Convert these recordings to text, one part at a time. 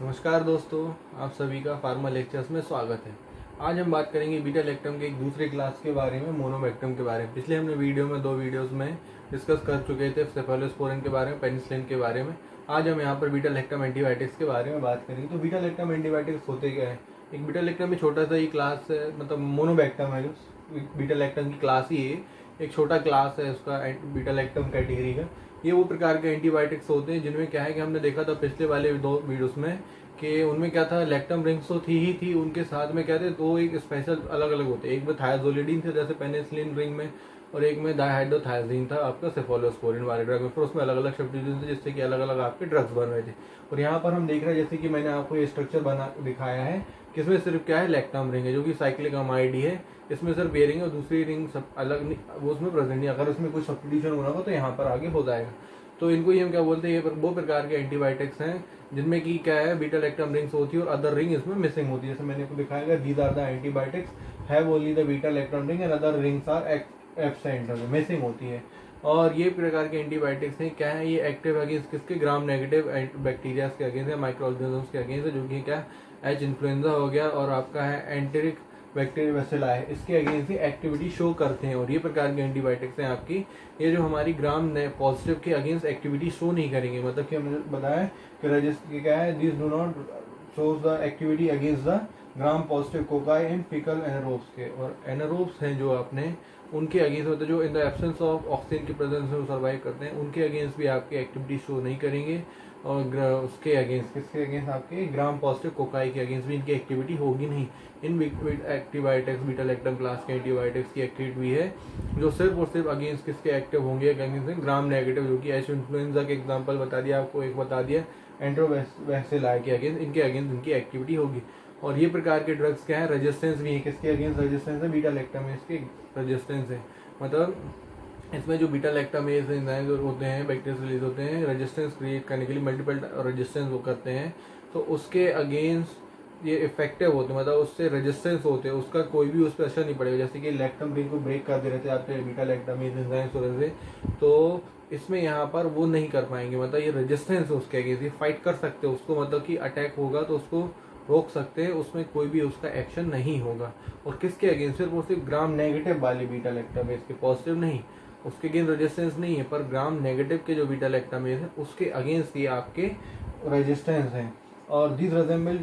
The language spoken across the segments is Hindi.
नमस्कार दोस्तों, आप सभी का फार्मा लेक्चर्स में स्वागत है। आज हम बात करेंगे बीटा लैक्टम के एक दूसरे क्लास के बारे में, मोनोबैक्टम के बारे में। पिछले हमने दो वीडियोस में डिस्कस कर चुके थे सेफेलोस्पोरिन के बारे में, पेनिसिलिन के बारे में। आज हम यहाँ पर बीटा लैक्टम एंटीबायोटिक्स के बारे में बात करेंगे। तो बीटा लैक्टम एंटीबायोटिक्स होते क्या है? एक बीटा लैक्टम में छोटा सा ही क्लास है, मतलब मोनोबैक्टम है, जो बीटा लैक्टम की क्लास ही है, एक छोटा क्लास है उसका बीटा लैक्टम कैटेगरी का। ये वो प्रकार के एंटीबायोटिक्स होते हैं जिनमें क्या है कि हमने देखा था पिछले वाले दो वीडियोस में कि उनमें क्या था, लैक्टम रिंग्स तो थी, उनके साथ में क्या थे, दो एक स्पेशल अलग अलग होते हैं। एक में थायाजोलिडीन थे जैसे पेनिसिलिन रिंग में, और एक में डायहाइड्रोथायजीन था आपका सेफेलोस्पोरिन वाले ड्रग में। फिर उसमें अलग अलग सब्स्टिट्यूशन थे जिससे कि अलग अलग आपके ड्रग्स बन रहे थे। और यहाँ पर हम देख रहे हैं जैसे कि मैंने आपको ये स्ट्रक्चर बना दिखाया है कि इसमें सिर्फ क्या है, लैक्टम रिंग है जो कि साइक्लिक अमाइड है। इसमें सिर्फ ये रिंग है और दूसरी रिंग सब अलग नहीं, वो उसमें प्रेजेंट नहीं। अगर उसमें कुछ सब्स्टिट्यूशन होना हो तो यहाँ पर आगे हो जाएगा। तो इनको ही हम क्या बोलते हैं, ये वो प्रकार के एंटीबायोटिक्स हैं जिनमें की क्या है, बीटा लैक्टम रिंग्स होती है और अदर रिंग इसमें मिसिंग होती है। जैसे मैंने आपको दिखाया, these are the antibiotics have only the beta lactam ring and other rings are absent, missing होती है। और ये प्रकार के एंटीबायोटिक्स हैं क्या है, ये एक्टिव अगेंस्ट किसके, ग्राम नेगेटिव बैक्टीरिया के अगेंस्ट है, माइक्रो ऑर्गेनिजम्स के अगेंस्ट है, जो कि क्या एच इन्फ्लुएंजा हो गया और आपका है एंटेरिक बैक्टीरिया बैसिला है, इसके अगेंस्ट ही एक्टिविटी शो करते हैं। और ये प्रकार के एंटीबायोटिक्स हैं आपकी, ये जो हमारी ग्राम पॉजिटिव के अगेंस्ट एक्टिविटी शो नहीं करेंगे। मतलब कि हमने बताया कि रजिस्टर क्या है, this do not shows the activity against the gram positive cocci and faecal anaerobes के। और एनारोब्स हैं जो आपने उनके अगेंस्ट होते हैं, जो in the absence of oxygen की प्रेजेंस में सर्वाइव करते हैं, उनके अगेंस्ट भी आपकी एक्टिविटी शो नहीं करेंगे। और उसके अगेंस्ट, किसके अगेंस्ट, आपके ग्राम पॉजिटिव कोकाई के अगेंस्ट भी इनकी एक्टिविटी होगी नहीं। इन एंटीबायोटिक्स, बीटा लैक्टम क्लास के एंटीबायोटिक्स की एक्टिविटी है जो सिर्फ और सिर्फ अगेंस्ट किसके एक्टिव होंगे, अगेंस्ट ग्राम नेगेटिव, जो कि एच इन्फ्लुएंजा के एग्जांपल बता दिया आपको, एक बता दिया एंट्रोबैक्टेरिया के अगेंस्ट, इनके अगेंस्ट इनकी एक्टिविटी होगी। और ये प्रकार के ड्रग्स क्या है, रेजिस्टेंस भी है, किसके अगेंस्ट रेजिस्टेंस है, बीटा लैक्टामेज के रेजिस्टेंस है। मतलब इसमें जो बीटा लैक्टामेज एंजाइम जो होते हैं, बैक्टीरिया रिलीज होते हैं रेजिस्टेंस क्रिएट करने के लिए, मल्टीपल रेजिस्टेंस वो करते हैं, तो उसके अगेंस्ट ये इफेक्टिव होते हैं, मतलब उससे रेजिस्टेंस होते हैं, उसका कोई भी उस पर असर नहीं पड़ेगा। जैसे कि लैक्टम रिंग को ब्रेक कर दे रहे थे आपके बीटा लैक्टामेज एंजाइम्स वजह से, तो इसमें यहाँ पर वो नहीं कर पाएंगे। मतलब ये रेजिस्टेंस उसके अगेंस्ट, ये फाइट कर सकते हैं उसको, मतलब कि अटैक होगा तो उसको रोक सकते हैं, उसमें कोई भी उसका एक्शन नहीं होगा। और किसके अगेंस्ट, सिर्फ और सिर्फ ग्राम नेगेटिव वाले बीटा लैक्टामेज के, पॉजिटिव नहीं, उसके अगेंस्ट रेजिस्टेंस नहीं है, पर ग्राम नेगेटिव के जो बीटा लैक्टामेज है उसके अगेंस्ट ये आपके रेजिस्टेंस है। और this resemble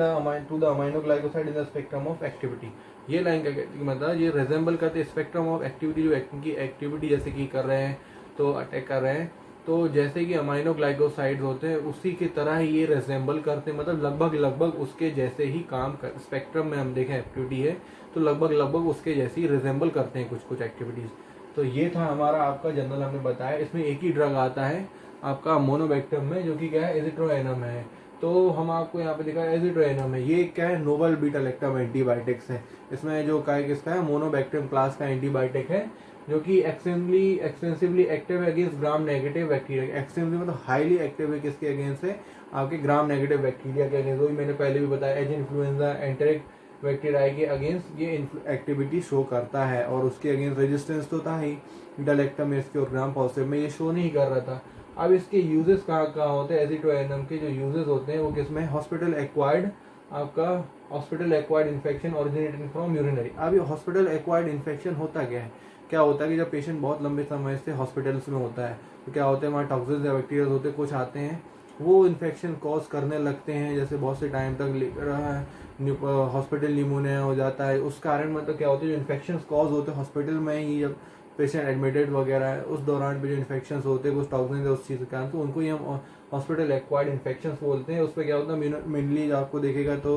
to the aminoglycoside in the spectrum of activity. ये लाइन का मतलब ये रिजेंबल करते स्पेक्ट्रम ऑफ एक्टिविटी, जो की एक्टिविटी जैसे कि कर रहे हैं तो अटैक कर रहे हैं, तो जैसे कि अमाइनो ग्लाइकोसाइड्स होते हैं उसी की तरह ही ये रिजेंबल करते हैं, मतलब लगभग उसके जैसे ही काम कर, स्पेक्ट्रम में हम देखें एक्टिविटी है तो लगभग उसके जैसी रिजेंबल करते हैं कुछ एक्टिविटीज। तो ये था हमारा आपका जनरल, हमने बताया। इसमें एक ही ड्रग आता है आपका मोनोबैक्टम में, जो कि क्या है, एजिट्रोएनम है। तो हम आपको यहाँ पे दिखा है एजिट्रोएनम है, ये क्या है, नोवल बीटा लैक्टम एंटीबायोटिक्स है। इसमें जो का किसका है, मोनोबैक्टम क्लास का एंटीबायोटिक है, जो कि एक्सटेंसिवली एक्टिव है against gram negative bacteria. Extensively मतलब हाईली एक्टिव है, किसके अगेंस्ट है, आपके ग्राम नेगेटिव बैक्टीरिया के अगेंस्ट। वही मैंने पहले भी बताया, एच इन्फ्लुएंजा एंटेरिक बैक्टीरिया के अगेंस्ट ये एक्टिविटी शो करता है। और उसके अगेंस्ट रेजिस्टेंस तो था ही, बीटा लैक्टम इसके और ग्राम पॉजिटिव में ये शो नहीं कर रहा था। अब इसके यूजेस कहाँ होते हैं, एजिट्रोएनम के जो यूजेस होते हैं वो किसमें, हॉस्पिटल एक्वायर्ड, आपका hospital acquired infection originating from urinary. अब ये हॉस्पिटल एक्वायर्ड इन्फेक्शन होता क्या है, क्या होता है कि जब पेशेंट बहुत लंबे समय से हॉस्पिटल्स में होता है तो क्या होता है, वहाँ टॉक्सिन्स या बैक्टीरिया होते हैं, कुछ आते हैं वो इन्फेक्शन कॉज करने लगते हैं, जैसे बहुत से टाइम तक हॉस्पिटल निमोनिया हो जाता है। उस कारण मतलब क्या होता है, जो इन्फेक्शन कॉज होते हैं हॉस्पिटल में ही, जब पेशेंट एडमिटेड वगैरह है उस दौरान पे जो इन्फेक्शन होते हैं कुछ टॉक्सिन है उस चीज़ के कारण, तो उनको ही हम हॉस्पिटल एक्वायर्ड इन्फेक्शन बोलते हैं। उस पर क्या होता है, मेनली आपको देखेगा तो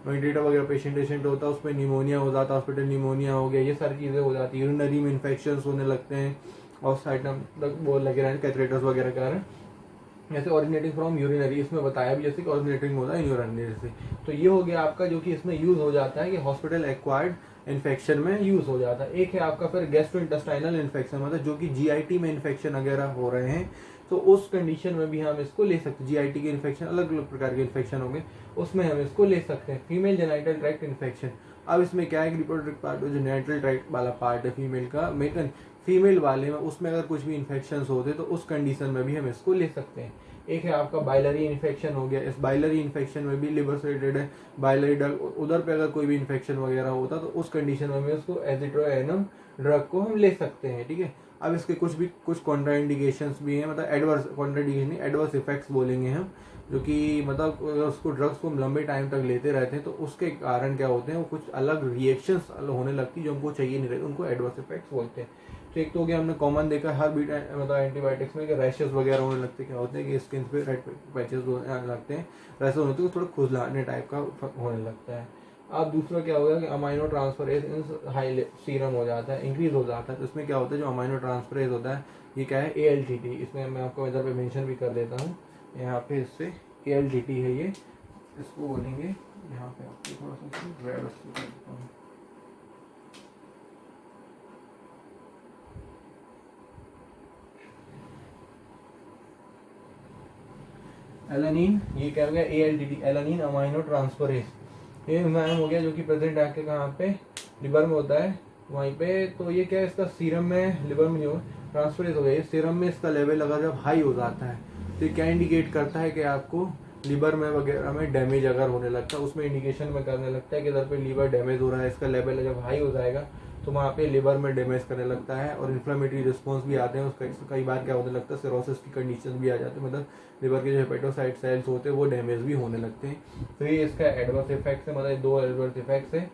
वेंटिलेटर वगैरह पेशेंट होता है, उस पर निमोनिया हो जाता है, हॉस्पिटल निमोनिया हो गया, ये सारी चीज़ें हो जाती है। यूरिनरी में इन्फेक्शन होने लगते हैं और साइटम तक वो लगे रहे कैथरेटर्स वगैरह के कारण, जैसे ऑरिजिनेटिंग फ्रॉम यूरिनरी, इसमें बताया भी जैसे कि ऑरिजिनेटिंग होता है यूरिनरी से। तो ये हो गया आपका, जो कि इसमें यूज हो जाता है कि हॉस्पिटल एक्वायर्ड इन्फेक्शन में यूज हो जाता है। एक है आपका फिर गैस्ट्रोइंटेस्टाइनल इन्फेक्शन, मतलब जो कि जीआईटी में इन्फेक्शन वगैरह हो रहे हैं, तो उस कंडीशन में भी हम इसको ले सकते हैं। जीआईटी के इन्फेक्शन अलग अलग प्रकार के इन्फेक्शन होंगे, उसमें हम इसको ले सकते हैं। फीमेल जेनाइटल ट्रैक्ट इन्फेक्शन, अब इसमें क्या है, रिप्रोडक्टिव पार्ट जो जेनाइटल ट्रैक्ट वाला पार्ट है फीमेल का, फीमेल वाले में उसमें अगर कुछ भी इन्फेक्शन होते तो उस कंडीशन में भी हम इसको ले सकते हैं। एक है आपका बाइलरी इन्फेक्शन हो गया, इस बाइलरी इन्फेक्शन में भी लिवर से रिलेटेड है, बाइलरी ड्रग, उधर पे अगर कोई भी इन्फेक्शन वगैरह होता तो उस कंडीशन में भी उसको एजिट्रोएनम ड्रग को हम ले सकते हैं, ठीक है। अब इसके कुछ कॉन्ट्राइंडिकेशंस भी हैं, मतलब एडवर्स कॉन्ट्राइंडिकेशन नहीं, एडवर्स इफेक्ट्स बोलेंगे हम, जो कि मतलब अगर उसको ड्रग्स को हम लंबे टाइम तक लेते रहते हैं तो उसके कारण क्या होते हैं, वो कुछ अलग रिएक्शंस होने लगती है जो हमको चाहिए नहीं रहती, उनको एडवर्स इफेक्ट्स बोलते हैं। तो एक तो हो गया, हमने कॉमन देखा हर बीटा मतलब एंटीबायोटिक्स में कि रैशेस वगैरह होने लगते हैं, क्या होते हैं कि स्किन पे रेड पैचेस लगते हैं, रैशेस होते हैं, थोड़ा खुजलाने टाइप का होने लगता है। अब दूसरा क्या होगा कि अमाइनो ट्रांसफरेज हाई सीरम हो जाता है, इंक्रीज हो जाता है। तो इसमें क्या होता है, जो अमाइनो ट्रांसफरेज होता है ये क्या है, ALTT। इसमें मैं आपको इधर पे मेंशन भी कर देता हूँ, यहाँ पे इससे ALTT है ये, इसको बोलेंगे यहाँ पे आपको थोड़ा सा रेड कर देता हूँ। एलानिन, ये क्या हो गया, ALTT, एलानिन अमाइनो ट्रांसफरेज। ये एंजाइम हो गया जो कि प्रेजेंट आके कहाँ पे, लिवर में होता है वहीं पे। तो ये क्या है, इसका सीरम में, लिवर में जो ट्रांसफरेज हो गया, ये सीरम में इसका लेवल अगर जब हाई हो जाता है तो ये क्या इंडिकेट करता है कि आपको लिवर में वगैरह में डैमेज अगर होने लगता है, उसमें इंडिकेशन में करने लगता है कि इधर पे लिवर डैमेज हो रहा है। इसका लेवल जब हाई हो जाएगा तो वहाँ पे लिवर में डैमेज करने लगता है और इन्फ्लेमेटरी रिस्पॉन्स भी आते हैं उसका। कई बार क्या होने लगता है, सिरोसिस की कंडीशन भी आ जाती है, मतलब लिवर के जो हेपेटोसाइट सेल्स होते हैं वो डैमेज भी होने लगते हैं। तो ये इसका एडवर्स इफेक्ट्स है, मतलब 2 एडवर्स इफेक्ट्स है।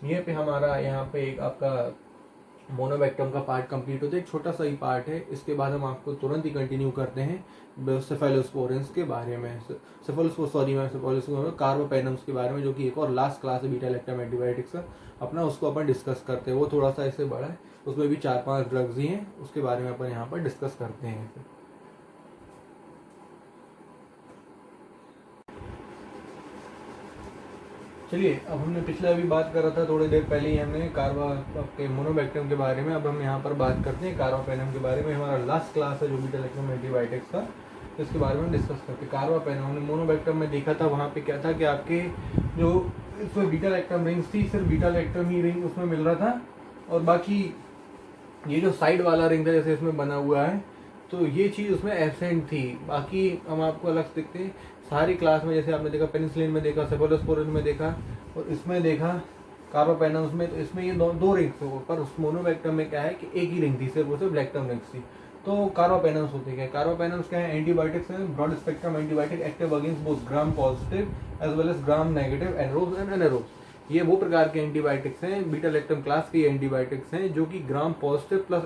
ये पे हमारा यहाँ पे एक आपका मोनोबैक्टम का पार्ट कंप्लीट होता है, एक छोटा सा ही पार्ट है। इसके बाद हम आपको तुरंत ही कंटिन्यू करते हैं सेफेलोस्पोरेंस के बारे में, कार्बापेनम्स के बारे में, जो कि एक और लास्ट क्लास है बीटा लैक्टम एंटीबायोटिक्स का अपना, उसको अपन डिस्कस करते हैं। वो थोड़ा सा इससे बड़ा है, उसमें भी 4-5 ड्रग्स ही हैं, उसके बारे में अपन यहाँ पर डिस्कस करते हैं। चलिए, अब हमने पिछले अभी बात कर रहा था थोड़ी देर पहले ही हमने के मोनोबैक्टीरियम के बारे में, अब हम यहाँ पर बात करते हैं कार्बापेनम के बारे में। हमारा लास्ट क्लास है जो बीटा लैक्टम एंटीबायोटिक्स का, इसके बारे में डिस्कस करते हैं। कार्बापेनम हमने मोनोबैक्टीरियम में देखा था, वहाँ पे क्या था कि आपके जो इसमें बीटा लैक्टम रिंग्स थी, सिर्फ बीटा लैक्टम ही रिंग उसमें मिल रहा था, और बाकी ये जो साइड वाला रिंग था जैसे इसमें बना हुआ है, तो ये चीज़ उसमें एब्सेंट थी। बाकी हम आपको अलग दिखते हैं सारी क्लास में, जैसे आपने देखा पेनिसिलिन में देखा, सेफलोस्पोरिन में देखा, और इसमें देखा कार्बापेनम्स में। तो इसमें ये दो रिंग्स हो, पर उस मोनोबैक्टम में क्या है कि एक ही रिंग थी, सिर्फ लैक्टम रिंग्स थी। तो कार्बापेनम्स होते क्या, कार्बापेनम्स क्या है, एंटीबायोटिक्स हैं, broad spectrum antibiotic, active against both gram positive as well as gram negative aerobes and anaerobes. ये वो प्रकार के एंटीबायोटिक्स हैं, बीटा लैक्टम क्लास के एंटीबायोटिक्स हैं, जो कि gram positive plus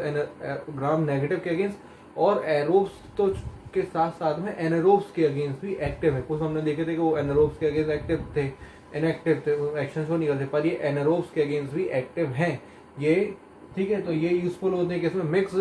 gram negative के अगेंस्ट और एरोब्स तो के साथ साथ में एनारोब्स के अगेंस्ट भी एक्टिव है। कुछ हमने देखे थे कि वो एनारोब्स के अगेंस्ट एक्टिव थे, इनएक्टिव थे, वो एक्शन शो नहीं करते, पर ये एनारोब्स के अगेंस्ट भी एक्टिव हैं ये, ठीक है। तो ये यूजफुल होते हैं कि इसमें मिक्स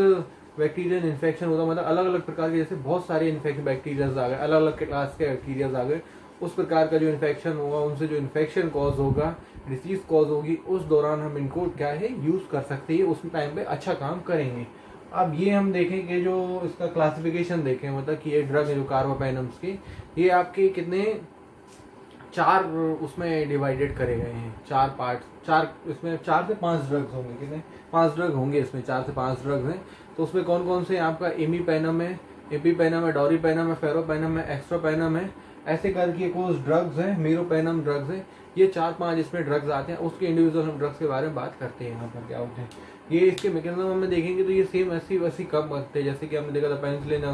बैक्टीरियल इन्फेक्शन होता है, मतलब अलग अलग प्रकार के, जैसे बहुत सारे इन्फेक्शन बैक्टीरिया आ गए, अलग अलग क्लास के बैक्टीरिया आ गए, उस प्रकार का जो इन्फेक्शन होगा, उनसे जो इन्फेक्शन कॉज होगा, डिसीज कॉज होगी, उस दौरान हम इनको क्या है यूज कर सकते हैं, उस टाइम पे अच्छा काम करेंगे। अब ये हम देखें कि जो इसका क्लासिफिकेशन देखें, मतलब कि ये ड्रग है जो कार्बापेनम्स की, ये आपके कितने 4 उसमें डिवाइडेड करे गए हैं, 4 पार्ट, 4 इसमें 4 से 5 ड्रग्स होंगे, कितने 5 ड्रग होंगे इसमें, 4 से 5 ड्रग्स हैं। तो उसमें कौन कौन से, आपका इमीपेनम है, एपीपेनम है, डोरीपेनम है, फेरोपेनम है, एक्स्ट्रोपेनम है, ऐसे करके कुछ ड्रग्स हैं, मीरोपेनम ड्रग्स हैं। ये 4-5 इसमें ड्रग्स आते हैं, उसके इंडिविजुअल हम ड्रग्स के बारे में बात करते हैं। यहाँ पर क्या होते हैं ये, इसके मैकेनिज्म हमें देखेंगे तो ये सेम ऐसी वैसी कम करते हैं, जैसे कि हमने देखा था पेनिसिलिन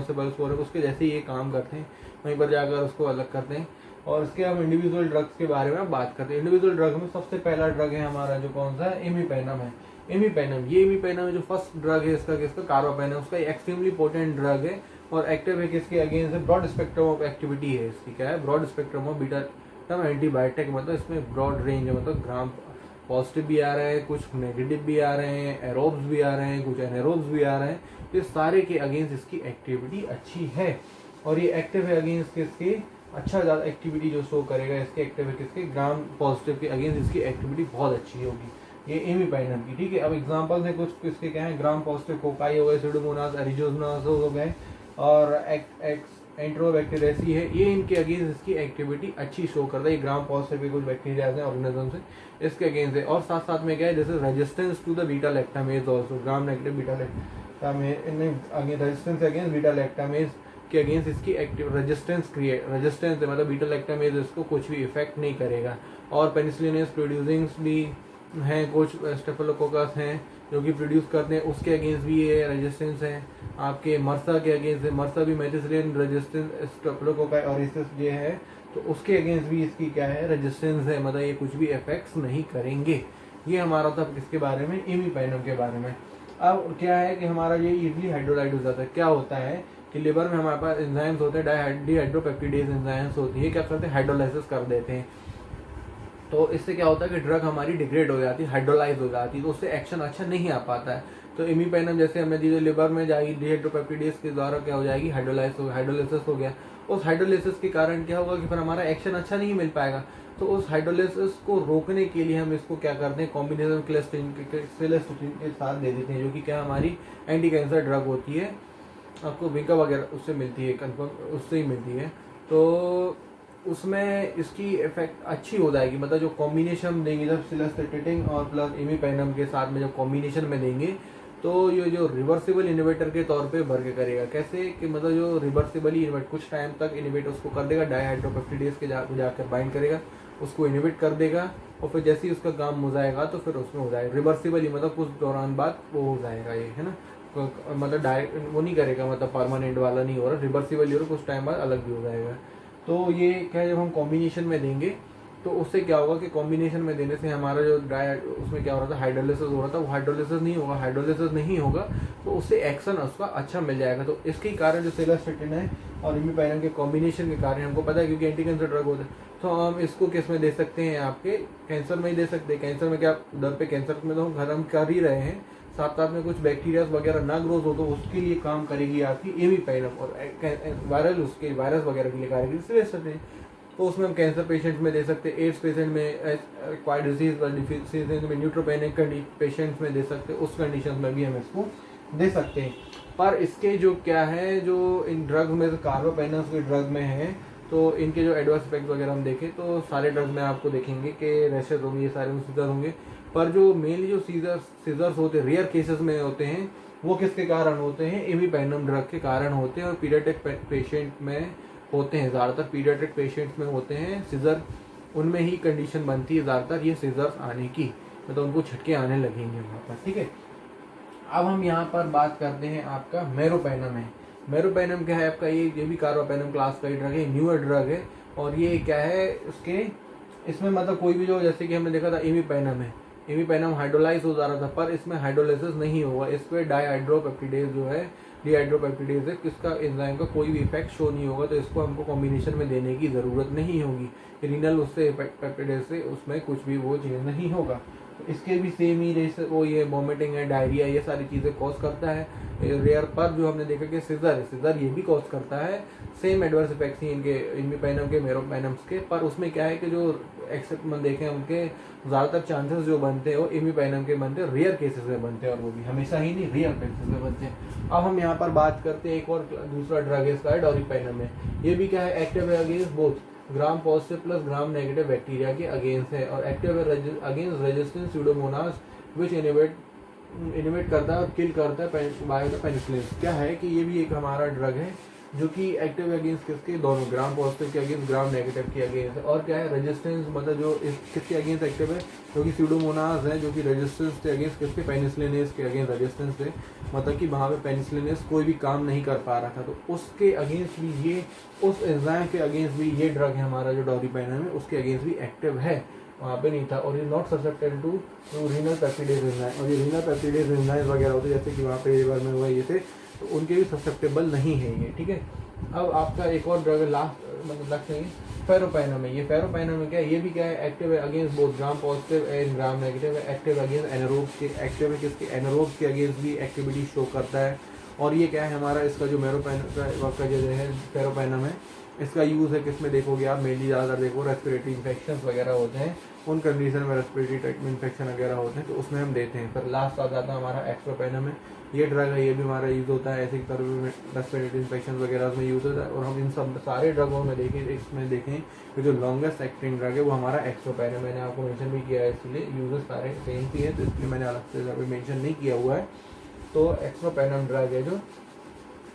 उसके जैसे ये काम करते हैं, वहीं पर जाकर उसको अलग करते हैं। और इसके हम इंडिविजुअल ड्रग्स के बारे में बात करते हैं। इंडिविजुअल ड्रग में सबसे पहला ड्रग है हमारा जो कौन सा है, इमीपेनम है। इमीपेनम, ये इमीपेनम है जो फर्स्ट ड्रग है इसका, किसका, कार्बापेनम, उसका एक्सट्रीमली पोटेंट ड्रग है और एक्टिव है किसके अगेंस्ट है, ब्रॉड स्पेक्ट्रम ऑफ एक्टिविटी है इसकी, क्या है, broad spectrum of beta antibiotic, मतलब इसमें ब्रॉड रेंज है, मतलब ग्राम पॉजिटिव भी आ रहे हैं, कुछ नेगेटिव भी आ रहे हैं, एरोब्स भी आ रहे हैं, कुछ एनारोब्स भी आ रहे हैं। ये सारे के अगेंस्ट इसकी एक्टिविटी अच्छी है, और ये एक्टिव है अगेंस्ट किसके, अच्छा ज़्यादा एक्टिविटी जो शो करेगा इसके, एक्टिव है किसके, ग्राम पॉजिटिव के अगेंस्ट इसकी एक्टिविटी बहुत अच्छी होगी, ये इमीपेनम की, ठीक है। अब एग्जांपल्स हैं कुछ किसके क्या है, ग्राम पॉजिटिव कोकाई हो गए, सुडोमोनास, एरिजोनास हो गए, और एंट्रोबैक्टीरियासी है, ये इनके अगेंस्ट इसकी एक्टिविटी अच्छी शो करता है। ये ग्राम पॉजिटिव भी कुछ बैक्टीरिया हैं ऑर्गेनिज्म से इसके अगेंस्ट है। और साथ साथ में क्या है, जैसे resistance to the beta lactamase also, gram negative beta lactamase resistance against beta lactamase के अगेंस्ट इसकी एक्टिव रेजिस्टेंस रेजिस्टेंस है, मतलब बीटा लैक्टामेज इसको कुछ भी इफेक्ट नहीं करेगा। और पेनिसिलिन प्रोड्यूसिंग भी हैं, कुछ स्टेफिलोकोकस हैं जो कि प्रोड्यूस करते हैं, उसके अगेंस्ट भी ये रेजिस्टेंस है। आपके मर्सा के अगेंस्ट है, मर्सा भी मेथिसिलिन रेजिस्टेंस स्टेफिलोकोकाई ऑरिसिस ये है, तो उसके अगेंस्ट भी इसकी क्या है, रेजिस्टेंस है, मतलब ये कुछ भी इफेक्ट्स नहीं करेंगे। ये हमारा था किसके बारे में, इमीपेनम के बारे में। अब क्या है कि हमारा ये इजीली हाइड्रोलाइज हो जाता है। क्या होता है कि लिवर में हमारे पास एंजाइम्स होते हैं, डिहाइड्रोपेप्टिडेज एंजाइम्स होती है, क्या करते हैं, हाइड्रोलाइसिस कर देते हैं। तो इससे क्या होता है कि ड्रग हमारी डिग्रेड हो जाती है, हाइड्रोलाइज हो जाती है, तो उससे एक्शन अच्छा नहीं आ पाता है। तो इमीपेनम जैसे हमें दी लिवर में जाएगी, डिहाइड्रोपेप्टिडेज के द्वारा क्या हो जाएगी, हाइड्रोलाइसिस हो गया। उस हाइड्रोलाइसिस के कारण क्या होगा कि फिर हमारा एक्शन अच्छा नहीं मिल पाएगा। तो उस हाइड्रोलाइसिस को रोकने के लिए हम इसको क्या करते हैं, कॉम्बिनेशन क्लेस्टिन के साथ दे देते हैं, जो कि क्या हमारी एंटी कैंसर ड्रग होती है, आपको विंका वगैरह उससे मिलती है, कन्फर्म उससे ही मिलती है। तो उसमें इसकी इफेक्ट अच्छी हो जाएगी, मतलब जो कॉम्बिनेशन देंगे जब सिलेस्टेटिन और प्लस इमीपेनम के साथ में जब कॉम्बिनेशन में देंगे, तो ये जो रिवर्सिबल इनिवेटर के तौर पे वर्क करेगा। कैसे कि मतलब जो रिवर्सिबली इनिवेट कुछ टाइम तक इनिवेट उसको कर देगा, डाइहाइड्रोपेप्टिडेज के जाकर बाइंड करेगा, उसको इनिवेट कर देगा, और फिर जैसे ही उसका काम हो जाएगा तो फिर उसमें हो जाएगा रिवर्सिबली, मतलब कुछ दौरान बाद वो हो जाएगा, ये है ना, मतलब डायरेक्ट वो नहीं करेगा, मतलब परमानेंट वाला नहीं हो रहा, रिवर्सिबल हो रहा, कुछ टाइम बाद अलग भी हो जाएगा। तो ये क्या है, जब हम कॉम्बिनेशन में देंगे तो उससे क्या होगा कि कॉम्बिनेशन में देने से हमारा जो उसमें क्या हो रहा था, हाइड्रोलिसिस हो रहा था, वो हाइड्रोलिसिस नहीं होगा, तो उससे एक्शन उसका अच्छा मिल जाएगा। तो इसके कारण जो सिलेस्टेटिन है और इमीपेनम के कॉम्बिनेशन के कारण हमको पता है, क्योंकि एंटी कैंसर ड्रग होता है, तो हम इसको किस में दे सकते हैं, आपके कैंसर में ही दे सकते हैं। कैंसर में क्या दर पे कैंसर में तो हम खत्म कर ही रहे हैं, साथ साथ में कुछ बैक्टीरिया वगैरह ना ग्रोथ हो तो उसके लिए काम करेगी आपकी इमीपेनम, और वायरस वगैरह के लिए करेगी सिलेस्टेटिन। तो उसमें हम कैंसर पेशेंट्स में दे सकते हैं, एड्स पेशेंट में, एक्वायर्ड डिजीज में, न्यूट्रोपेनिक पेशेंट्स में दे सकते हैं, उस कंडीशन में भी हम इसको दे सकते हैं। पर इसके जो क्या है, जो इन ड्रग्स में कार्बापेनम्स के ड्रग में है, तो इनके जो एडवर्स इफेक्ट वगैरह हम देखें तो सारे ड्रग्स में आपको देखेंगे कि रैशेज होंगे, ये सारे सीजर होंगे। पर जो मेनली जो सीजर्स होते हैं रेयर केसेस में होते हैं, वो किसके कारण होते हैं, इमीपेनम ड्रग के कारण होते हैं, और पीडियाट्रिक पेशेंट में होते हैं, ज़्यादातर पीडियाट्रिक पेशेंट्स में होते हैं सीजर, उनमें ही कंडीशन बनती है ज़्यादातर ये सीजर्स आने की, मतलब उनको झटके आने लगेंगे वहाँ पर, ठीक है। अब हम यहाँ पर बात करते हैं, आपका मेरोपेनम है। मेरोपेनम क्या है आपका, ये भी कार्बापेनम क्लास का ही ड्रग है, न्यूअर ड्रग है, और ये क्या है उसके इसमें मतलब कोई भी जो, जैसे कि हमने देखा था इमीपेनम है, इमीपेनम हाइड्रोलाइज हो जा रहा था, पर इसमें हाइड्रोलाइसिस नहीं होगा, इस पर डाइहाइड्रोपेप्टिडेज जो है, डिहाइड्रोपेप्टिडेज है, किसका एंजाइम का कोई भी इफेक्ट शो नहीं होगा, तो इसको हमको कॉम्बिनेशन में देने की ज़रूरत नहीं होगी। रीनल उससे पेप्टिडेज से उसमें कुछ भी वो चेंज नहीं होगा। तो इसके भी सेम ही जैसे वो ये वॉमिटिंग है, डायरिया, ये सारी चीज़ें कॉज करता है। रेयर पर जो हमने देखा कि सीजर ये भी कॉज करता है, सेम एडवर्स इफेक्ट्स ही इनके इमीपेनम के मेरोपेनम्स के, पर उसमें क्या है कि जो एक्सेप्ट में देखें उनके ज़्यादातर चांसेस जो बनते हैं वो इमीपेनम के बनते हैं, रेयर केसेस में बनते हैं, और वो भी हमेशा ही नहीं, रेयर केसेस में बनते हैं। अब हम यहाँ पर बात करते हैं एक और दूसरा ड्रग है, इसका डोरिपेनम है। ये भी क्या है, एक्टिव है against both gram positive plus gram negative bacteria के अगेंस्ट है, और एक्टिव है अगेंस्ट रेजिस्टेंट स्यूडोमोनास विच इनिवेट करता है और किल करता है बाय द पेनिसिलिन। क्या है कि ये भी एक हमारा ड्रग है जो कि एक्टिव अगेंस्ट किसके, दोनों ग्राम पॉजिटिव के अगेंस्ट ग्राम नेगेटिव के अगेंस्ट है। और क्या है, रेजिस्टेंस मतलब जो किसके अगेंस्ट एक्टिव है, जो कि स्यूडोमोनास है, जो कि रेजिस्टेंस के अगेंस्ट किसके, पेनिसिलिनेस के अगेंस्ट रेजिस्टेंस है, मतलब कि वहाँ पे पेनिसिलिनेस कोई भी काम नहीं कर पा रहा था, तो उसके अगेंस्ट भी ये, उस एंजाइम के अगेंस्ट भी ये ड्रग है हमारा जो डोरिपेनम है, उसके अगेंस्ट भी एक्टिव है, वहाँ पे नहीं था। और ये not susceptible to renal peptidase enzyme, और ये रीनल पेप्टिडेज एंजाइम वगैरह होते जैसे कि वहाँ पे लिवर में हुआ ये थे, तो उनके भी ससेप्टेबल नहीं है ये, ठीक है। अब आपका एक और ड्रग लास्ट मतलब लक्ष्य है फेरोपेनम है। ये फेरोपेनम में क्या है, ये भी क्या है, एक्टिव है against both gram positive and gram negative है, एक्टिव अगेंस्ट एनारोब्स के, एक्टिव है किसके, एनारोब्स के अगेंस्ट भी एक्टिविटी शो करता है। और ये क्या है हमारा, इसका जो मेरोपेनम का जो है फेरोपेनम है, इसका यूज़ है किस में देखोगे आप, मेनली ज़्यादातर देखो रेस्पिरेटरी इन्फेक्शन वगैरह होते हैं, उन कंडीशन में रेस्पिरेटरी इन्फेक्शन वगैरह होते हैं तो उसमें हम देते हैं। फिर लास्ट आ जाता है हमारा एक्सप्रोपेनम है, ये ड्रग है, ये भी हमारा यूज़ होता है ऐसे तरह में रेस्पिरेटरी इन्फेक्शन वगैरह उसमें यूज़ होता है। और हम इन सब सारे ड्रगों में देखें, इसमें देखें कि जो लॉन्गेस्ट एक्टिंग ड्रग है वो हमारा एक्सप्रोपेन है। मैंने आपको मेंशन भी किया है, इसलिए यूजेस सारे सेम ही है तो इसलिए मैंने अलग से मेंशन नहीं किया हुआ है। तो एक्सप्रोपेनम ड्रग है जो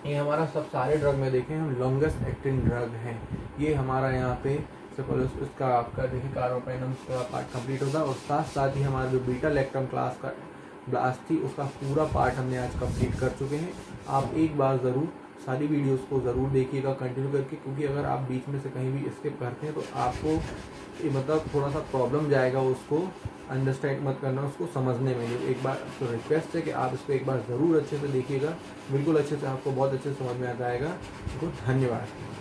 ये हमारा सब सारे ड्रग में देखें हम लॉन्गेस्ट एक्टिंग ड्रग है। ये हमारा यहाँ पे सपोज इसका आपका देखिए कार्बापेनम का पार्ट कंप्लीट होता है और साथ साथ ही हमारा जो बीटा लैक्टम क्लास का ब्लास्ट थी उसका पूरा पार्ट हमने आज कंप्लीट कर चुके हैं। आप एक बार ज़रूर सारी वीडियोस को ज़रूर देखिएगा कंटिन्यू करके, क्योंकि अगर आप बीच में से कहीं भी स्किप करते हैं तो आपको ये मतलब थोड़ा सा प्रॉब्लम जाएगा उसको अंडरस्टैंड मत करना, उसको समझने में। एक बार तो रिक्वेस्ट है कि आप इसको एक बार ज़रूर अच्छे से देखिएगा, बिल्कुल अच्छे से, आपको बहुत अच्छे से समझ में आ जाएगा। तो धन्यवाद।